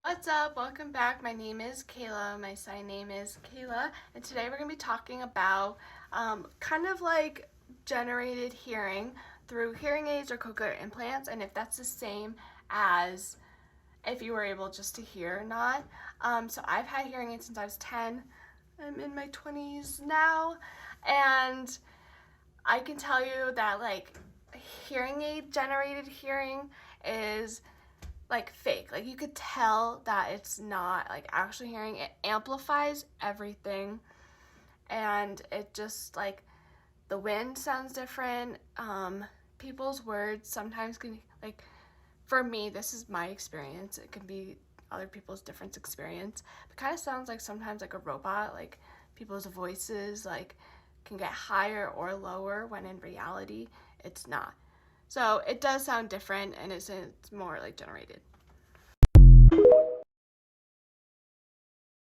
What's up? Welcome back. My name is Kayla. My sign name is Kayla, and today we're going to be talking about kind of like generated hearing through hearing aids or cochlear implants, and if that's the same as if you were able just to hear or not. So I've had hearing aids since I was 10. I'm in my 20s now, and I can tell you that like hearing aid generated hearing is like fake. Like you could tell that it's not like actually hearing. It amplifies everything, and it just like the wind sounds different. People's words sometimes can like, for me, this is my experience. It can be other people's different experience. It kind of sounds like sometimes like a robot. Like people's voices like can get higher or lower when in reality it's not. So it does sound different, and it's more like generated.